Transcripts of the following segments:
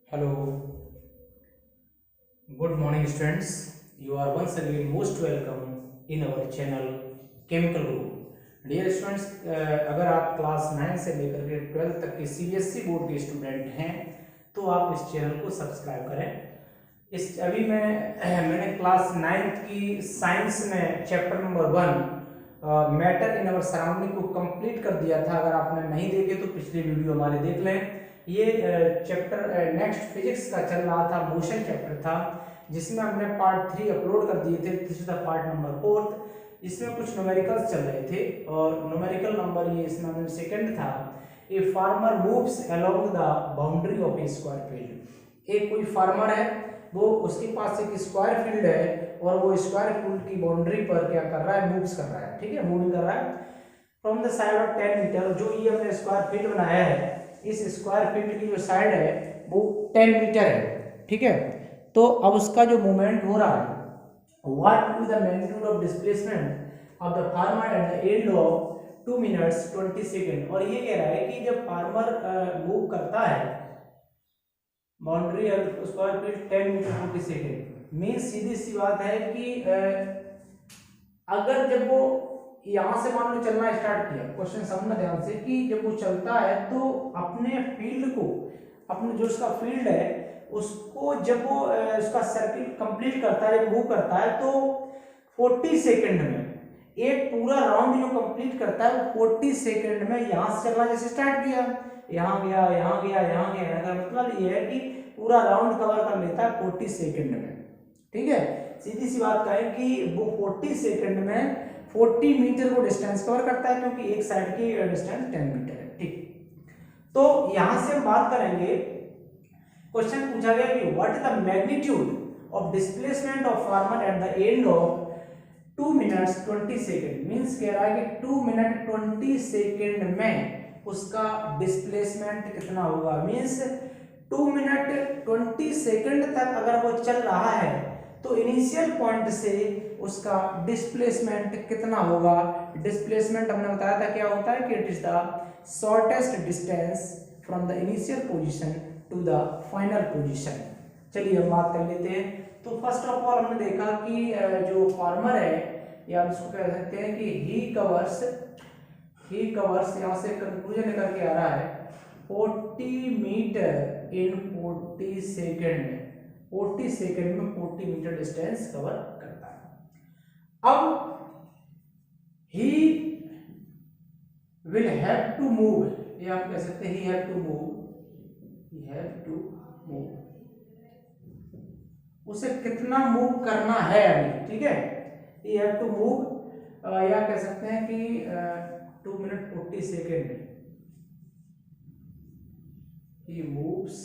Hello, good morning students. You are once again most welcome in our channel Chemical Group. Dear students, अगर आप class 9 से लेकर के 12 तक के सीबीएसई बोर्ड के स्टूडेंट हैं तो आप इस चैनल को सब्सक्राइब करें। इस अभी मैंने क्लास 9 की साइंस में chapter number 1 matter in our surrounding को कंप्लीट कर दिया था। अगर आपने नहीं देखे तो पिछली वीडियो हमारे देख लें। ये चैप्टर नेक्स्ट फिजिक्स का चल रहा था, मोशन चैप्टर था, जिसमें हमने पार्ट 3 अपलोड कर दिए थे। This is the part number 4। इसमें कुछ न्यूमेरिकल्स चल रहे थे और न्यूमेरिकल नंबर ये इसमें सेकंड था। A farmer moves along the boundary of A square field. एक कोई फार्मर है, वो उसके पास एक स्क्वायर फील्ड है और वो स्क्वायर फील्ड की बाउंड्री पर क्या कर रहा है, मूव्स कर रहा है। ठीक है, मूविंग कर रहा है from the side of 10 metre. जो ये हमने स्क्वायर फील्ड बनाया है, इस स्क्वायर फील्ड की जो साइड है वो 10 मीटर है। ठीक है, तो अब उसका जो मूवमेंट हो रहा है, what will be the magnitude of displacement of the farmer at the end of 2 minutes 20 second. और ये कह रहा है कि जब फार्मर मूव करता है boundary square field 10 metre 20 second, means सीधी सी बात है कि अगर जब वो यहां से मान लो चलना स्टार्ट किया, क्वेश्चन समझना ध्यान से, कि जब वो चलता है तो अपने फील्ड को, अपने जो उसका फील्ड है उसको जब वो उसका सर्किल कंप्लीट करता है, जब मूव करता है, तो 40 सेकंड में एक पूरा राउंड जो कंप्लीट करता है वो 40 सेकंड में यहां से चलना जैसे स्टार्ट किया, यहां गया, यहां गया, यहां गया, इसका मतलब ये है कि पूरा राउंड कवर कर लेता है 40 सेकंड में। ठीक है, सीधी सी बात कहें कि वो 40 सेकंड में 40 मीटर को डिस्टेंस कवर करता है, क्योंकि एक साइड की डिस्टेंस 10 मीटर है। ठीक, तो यहां से हम बात करेंगे, क्वेश्चन पूछा गया कि what is the magnitude of displacement of farmer at the end of 2 minutes 20 second. Means कह रहा है कि 2 मिनट 20 सेकंड में उसका डिस्प्लेसमेंट कितना होगा। मींस 2 मिनट 20 सेकंड तक अगर वो चल रहा है तो इनिशियल पॉइंट से उसका डिस्प्लेसमेंट कितना होगा। डिस्प्लेसमेंट हमने बताया था क्या होता है कि it is the shortest distance from the initial position to the final position. चलिए हम बात कर लेते हैं। तो फर्स्ट ऑफ ऑल हमने देखा कि जो फार्मर है, या हम इसको कह सकते हैं कि ही कवर्स यहां से कंक्लूजन निकल के आ रहा है 40 मीटर इन 40 सेकेंड। 40 सेकेंड में 40 मीटर डिस्टेंस कवर करता है। अब he will have to move, ये आप कह सकते हैं ही हैव टू मूव, उसे कितना मूव करना है अभी। ठीक है, ही हैव टू मूव, या कह सकते हैं कि 2 मिनट 40 सेकेंड ही मूव्स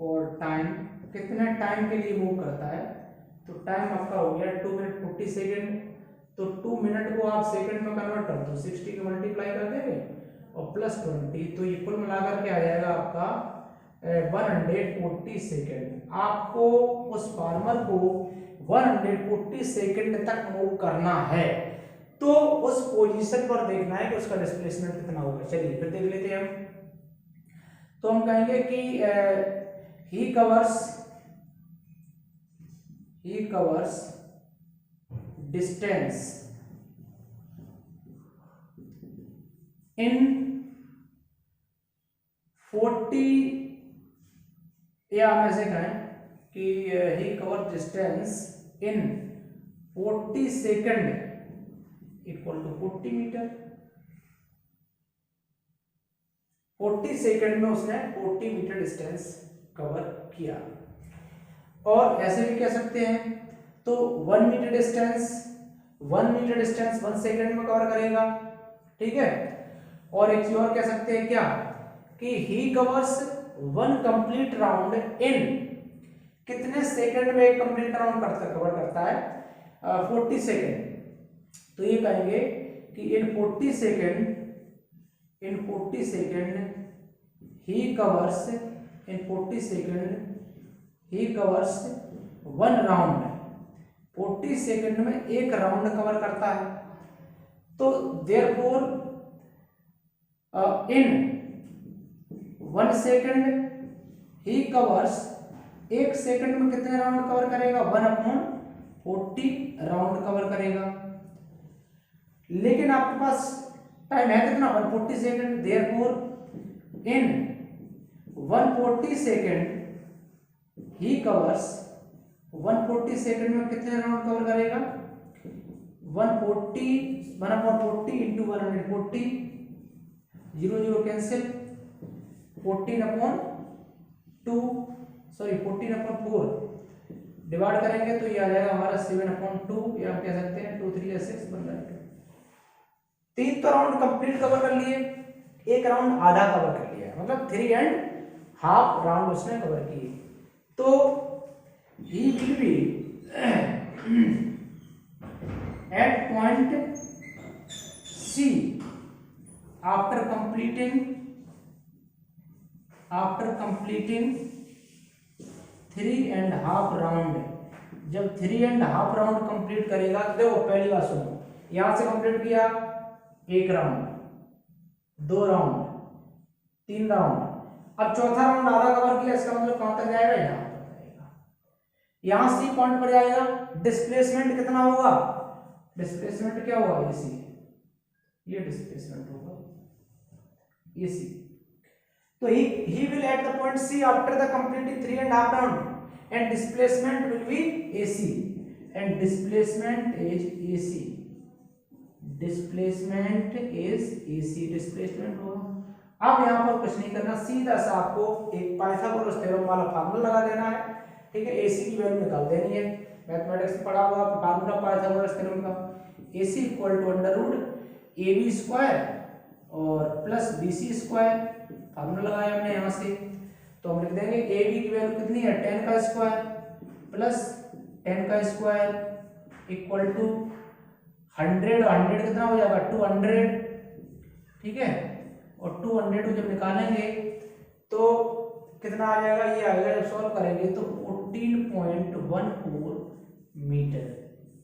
और टाइम, कितने टाइम के लिए मूव करता है। तो टाइम आपका हो गया 2 मिनट 40 सेकेंड। तो 2 मिनट को आप सेकंड में कन्वर्ट कर दो, 60 के मल्टीप्लाई कर देंगे और प्लस 20, तो ये कुल मिलाकर के आ जाएगा आपका 140 सेकेंड। आपको उस फार्मर को 140 सेकेंड तक मूव करना है, तो उस पोजीशन पर देखना है कि उसका डिस्प्लेसमेंट कितना होगा। चलिए फिर देख लेते हैं हम। तो हम कहेंगे कि he covers distance in 40, या हम ऐसे कहें कि he covers distance in 40 second equal to 40 metre. 40 second में उसने 40 मीटर डिस्टेंस कवर किया। और ऐसे भी कह सकते हैं, तो 1 मीटर डिस्टेंस 1 सेकंड में कवर करेगा। ठीक है, और एक चीज और कह सकते हैं क्या, कि ही कवर्स 1 कंप्लीट राउंड इन, कितने सेकंड में एक कंप्लीट राउंड कवर करता है, 40 सेकंड। तो ये कहेंगे कि इन 40 सेकंड ही कवर्स 1 राउंड। 40 सेकंड में एक राउंड कवर करता है। तो therefore in 1 second he covers, 1 second में कितने राउंड कवर करेगा? 1/40 राउंड कवर करेगा। लेकिन आपके पास टाइम है कितना? 140 second. Therefore in 140 second he covers, 140 second में कितने राउंड कवर करेगा? 1/40 इंटू 140, 0 0 कैंसिल, 14/4 डिवाइड करेंगे तो ये आ जाएगा हमारा 7/2, या हम कह सकते हैं 2 3 6 बन रहा है। 3 तो राउंड कंप्लीट कवर कर लिए, 1 राउंड आधा कवर कर लिया, मतलब 3.5 राउंड उसने कवर किए। तो he will be at point C after completing 3.5 round. जब 3.5 राउंड कंप्लीट करेगा तो देखो पहली बात सुनो, यहां से कंप्लीट किया 1 राउंड, 2 राउंड, 3 राउंड, अब चौथा राउंड आधा कवर किया, इसका मतलब कहां तक जाएगा? यहां तक जाएगा। यहां सी पॉइंट पर जाएगा, डिस्प्लेसमेंट कितना होगा? डिस्प्लेसमेंट क्या होगा? ये सी, ये डिस्प्लेसमेंट होगा, ये सी। तो he will at the point C after the completing 3.5 round and displacement will be AC and displacement is AC, displacement is AC, displacement होगा। अब यहाँ पर कुछ नहीं करना, सीधा सा आपको एक पाइथागोरस थ्योरम वाला फार्मूला लगा देना है, ठीक है। AC की वैल्यू निकाल देनी है, मैथमेटिक्स में पढ़ा हुआ फार्मूला पाइथागोरस थ्योरम का, AC इक्वल टू √AB² और प्लस BC²। फार्मूला लगाया हमने यहां से, तो हम लिख देंगे ए बी की वैल्यू कितनी है? 10 का स्क्वायर प्लस 10 का स्क्वायर इक्वल टू 100, 100 कितना हो जाएगा? 200, ठीक है। और 200 को जब निकालेंगे तो कितना आ जाएगा? ये आएगा, जब सॉल्व करेंगे तो 14.14 मीटर,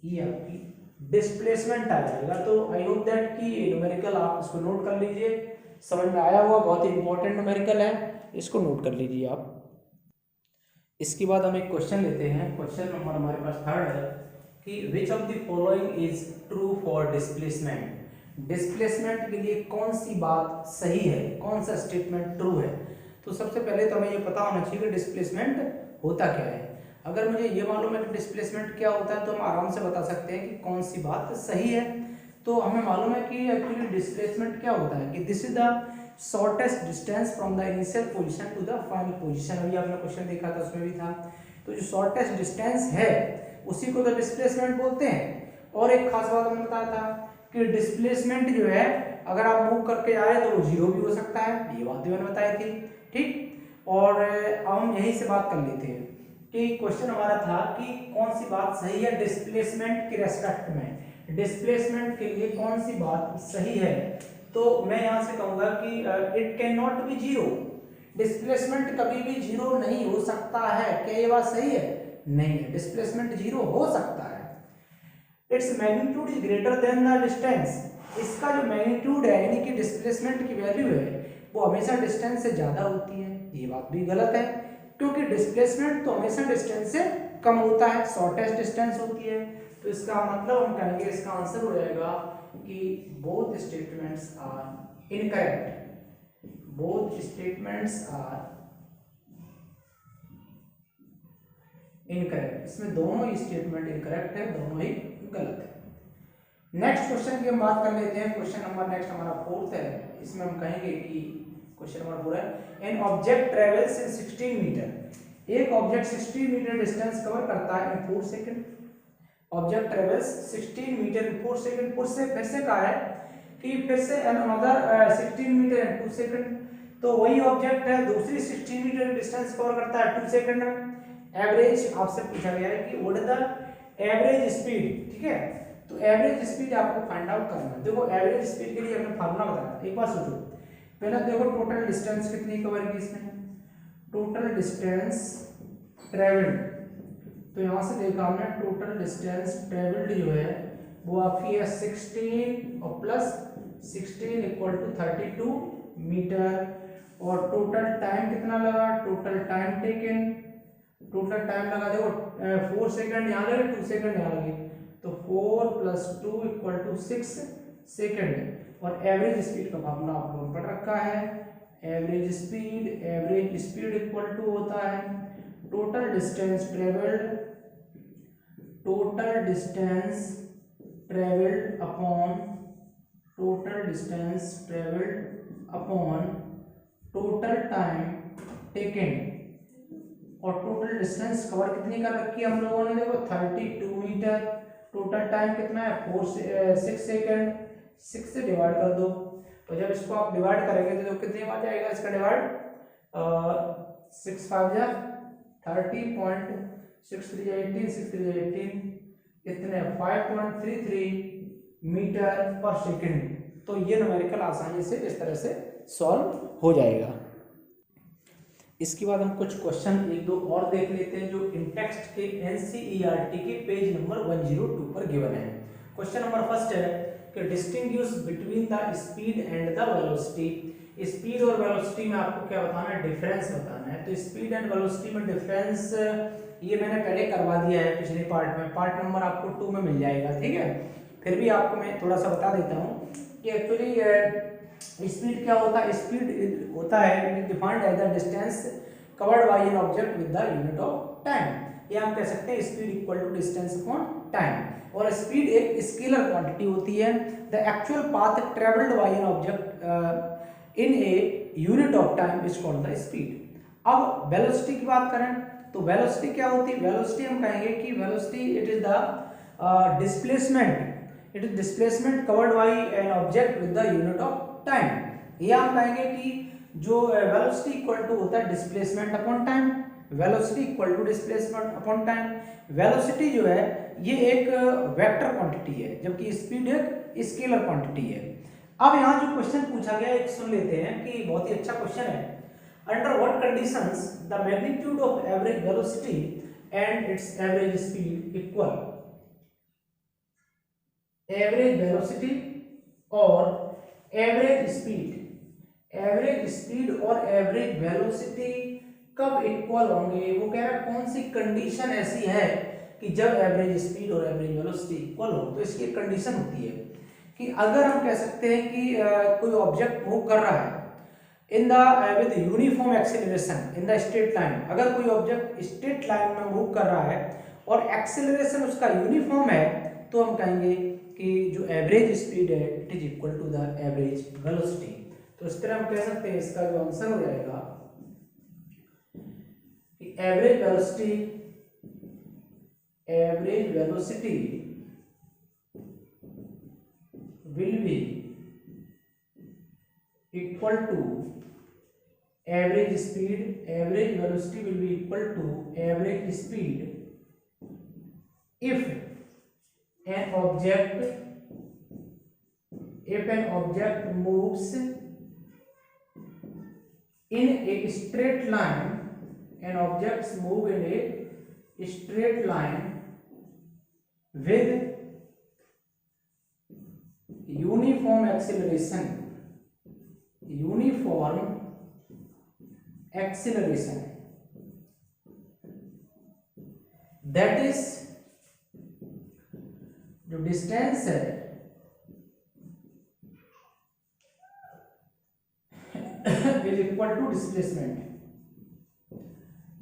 ये आपकी डिस्प्लेसमेंट आ जाएगा। तो आई होप दैट कि न्यूमेरिकल आप इसको नोट कर लीजिए, समझ में आया हुआ, बहुत ही इंपॉर्टेंट न्यूमेरिकल है, इसको नोट कर लीजिए आप। इसके बाद हम एक क्वेश्चन लेते हैं। क्वेश्चन नंबर हमारे पास 3rd है कि which of the following is true for displacement. Displacement के लिए कौन सी बात सही है, कौन सा स्टेटमेंट ट्रू है? तो सबसे पहले तो हमें ये पता होना चाहिए कि डिस्प्लेसमेंट होता क्या है। अगर मुझे ये मालूम है कि डिस्प्लेसमेंट क्या होता है तो हम आराम से बता सकते हैं कि कौन सी बात सही है। तो हमें मालूम है कि एक्चुअली डिस्प्लेसमेंट क्या होता है कि this is the shortest distance from the initial position to the final position. अभी आपने क्वेश्चन देखा था उसमें भी था। तो जो शॉर्टेस्ट डिस्टेंस है उसी को तो डिस्प्लेसमेंट बोलते हैं। और एक खास बात हमने बताया था कि डिस्प्लेसमेंट जो है अगर आप मूव करके आए तो वो 0 भी हो सकता है, ये बात भी मैंने बताई थी, ठीक। और हम यहीं से बात कर लेते हैं कि क्वेश्चन हमारा था कि कौन सी बात सही है डिस्प्लेसमेंट के रेस्पेक्ट में, डिस्प्लेसमेंट के लिए कौन सी बात सही है। तो मैं यहां से कहूंगा कि it can not be 0, displacement कभी भी 0 नहीं हो सकता है। क्या ये बात सही है? नहीं है, डिस्प्लेसमेंट 0 हो सकता है। Its magnitude is greater than the distance, इसका जो मैग्नीट्यूड है यानी कि डिस्प्लेसमेंट की वैल्यू है वो हमेशा डिस्टेंस से ज्यादा होती है। ये बात भी गलत है क्योंकि डिस्प्लेसमेंट तो हमेशा डिस्टेंस से कम होता है, शॉर्टेस्ट डिस्टेंस होती है। तो इसका मतलब हम कहेंगे, इसका आंसर हो जाएगा कि both statements are incorrect, both statements are incorrect. इसमें दोनों ही स्टेटमेंट इनकरेक्ट है, दोनों ही गलत है। नेक्स्ट क्वेश्चन की हम बात कर लेते हैं। क्वेश्चन नंबर नेक्स्ट हमारा 4th है। इसमें हम कहेंगे कि क्वेश्चन नंबर 4 है an object travels in 16 metre, एक ऑब्जेक्ट 16 मीटर डिस्टेंस कवर करता है in 4 second. Object travels 16 metre in 4 second. फिर से कहा है कि फिर से अनदर 16 मीटर इन 2 सेकंड। तो वही ऑब्जेक्ट है दूसरी 16 मीटर डिस्टेंस कवर करता है 2 सेकंड में। एवरेज आपसे पूछा गया है कि what is the average speed, ठीक है। तो एवरेज स्पीड आपको फाइंड आउट करना है। देखो एवरेज स्पीड के लिए हमने फार्मूला बताया, एक बार सोचो। पहले देखो टोटल डिस्टेंस कितनी कवर की इसने, टोटल डिस्टेंस ट्रेवल्ड। तो यहां से देखा हमने टोटल डिस्टेंस ट्रेवल्ड जो है वो आपकी है 16 और प्लस 16 इक्वल टू 32 मीटर। और टोटल टाइम कितना लगा, total time taken, total time लगा देखो 4 सेकंड यहाँ लगे, 2 सेकंड यहाँ लगे, तो 4 + 2 = 6 सेकंड। और एवरेज स्पीड का फार्मूला आप लोगों ने पढ़ रखा है, एवरेज स्पीड इक्वल टू होता है total distance travelled upon total time taken. और टोटल डिस्टेंस कवर कितनी कर रखी है हम लोगों ने, देखो 32 मीटर। टोटल टाइम कितना है 6 सेकंड, 6 से डिवाइड कर दो। तो जब इसको आप डिवाइड करेंगे तो कितने में आ जाएगा इसका डिवाइड, 6 5 जा 30.63 18 63 18 इतने 5.33 मीटर पर सेकंड। तो ये न्यूमेरिकल आसानी से इस तरह से सॉल्व हो जाएगा। इसके बाद हम कुछ क्वेश्चन 1-2 और देख लेते हैं जो इन टेक्स्ट के NCERT के पेज नंबर 102 पर गिवन है। क्वेश्चन नंबर फर्स्ट है कि distinguish between the speed and the velocity. Speed और वेलोसिटी में आपको क्या बताना है, डिफरेंस बताना है। तो स्पीड एंड वेलोसिटी में डिफरेंस ये मैंने पहले करवा दिया है पिछले पार्ट में, पार्ट नंबर आपको 2 में मिल जाएगा, ठीक है। फिर भी आपको मैं थोड़ा सा बता देता हूँ कि एक्चुअली स्पीड क्या होता है, स्पीड होता है defined as the distance covered by an object with the unit of time. ये हम कह सकते हैं speed equal to distance upon time. और स्पीड एक स्केलर क्वांटिटी होती है, the actual path travelled by an object in a unit of time is called the speed. अब वेलोसिटी की बात करें तो वेलोसिटी क्या होती है, वेलोसिटी हम कहेंगे कि velocity it is the displacement covered by an object with the unit of time. ये हम कहेंगे कि जो वेलोसिटी इक्वल टू होता है displacement upon time, velocity equal to displacement upon time. Velocity जो है ये एक वेक्टर क्वांटिटी है, जबकि स्पीड एक स्केलर क्वांटिटी है। अब यहाँ जो क्वेश्चन पूछा गया एक सुन लेते हैं कि बहुत ही अच्छा क्वेश्चन है। Under what conditions the magnitude of average velocity and it's average speed equal. Average velocity और एवरेज स्पीड और एवरेज वेलोसिटी कब इक्वल होंगे, वो कह रहा है कौन सी कंडीशन ऐसी है कि जब एवरेज स्पीड और एवरेज वेलोसिटी इक्वल हो। तो इसकी एक कंडीशन होती है कि अगर हम कह सकते हैं कि कोई ऑब्जेक्ट मूव कर रहा है in the with uniform acceleration in the straight line, अगर कोई ऑब्जेक्ट स्ट्रेट लाइन में मूव कर रहा है और एक्सेलरेशन उसका यूनिफॉर्म है, तो हम कहेंगे कि जो एवरेज स्पीड है it is equal to the average velocity. तो इस तरह हम कह सकते हैं इसका जो आंसर हो जाएगा कि average velocity will be equal to average speed, average velocity will be equal to average speed if an object moves in a straight line, an objects move in a straight line with uniform acceleration, that is जो distance है is equal to displacement,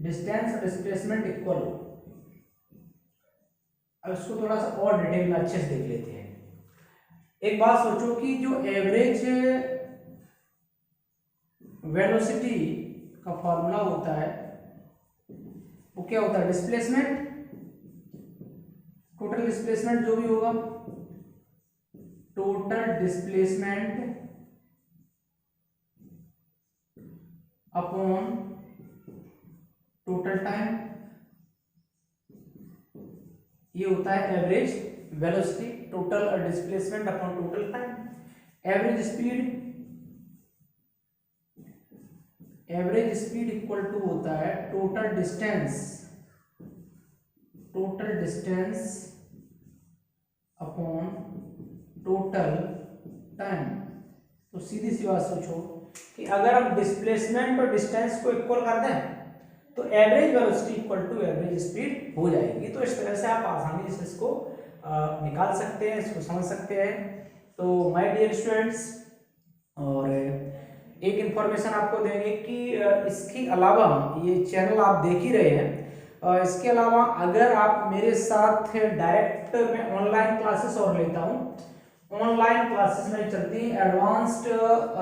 distance और displacement equal हो। अब इसको थोड़ा सा और detail में अच्छे से देख लेते हैं। एक बात सोचो कि जो एवरेज वेलोसिटी का फॉर्मूला होता है वो क्या होता है, डिस्प्लेसमेंट, टोटल डिस्प्लेसमेंट जो भी होगा, total displacement upon total time, ये होता है average velocity, total displacement upon total time. Average speed equal to होता है total distance upon total time. तो सीधी सी बात सोचो कि कि अगर हम डिस्प्लेसमेंट और डिस्टेंस को इक्वल कर दें तो average velocity equal to average speed हो जाएगी। तो इस तरह से आप आसानी से इसको निकाल सकते हैं, इसको समझ सकते हैं। तो माय डियर स्टूडेंट्स, और एक इंफॉर्मेशन आपको देंगे कि इसके अलावा ये चैनल आप देख ही रहे हैं, इसके अलावा अगर आप मेरे साथ डायरेक्ट में ऑनलाइन क्लासेस और लेता हूँ, ऑनलाइन क्लासेस में चलती हैं एडवांस्ड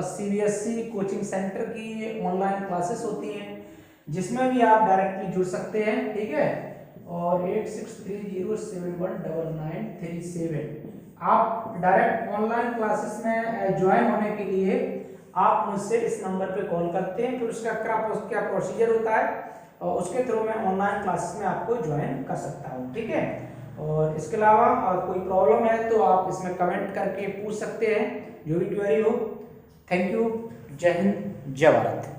सीबीएसई कोचिंग सेंटर की ऑनलाइन क्लासेस होती हैं, जिसमें भी आप डायरेक्टली जुड़ सकते हैं, ठीक है। और 8630719937 आप डायरेक्ट ऑनलाइन क्लासेस में ज्वाइन होने के लिए आप मुझसे इस नंबर पे कॉल करते हैं, फिर उसका क्या प्रोसीजर होता है और उसके थ्रू मैं ऑनलाइन क्लासेस में आपको ज्वाइन कर सकता हूँ, ठीक है। और इसके अलावा कोई प्रॉब्लम है तो आप इसमें कमेंट करके पूछ सकते हैं, जो भी क्वेरी हो। Thank you. जय हिंद, जय भारत।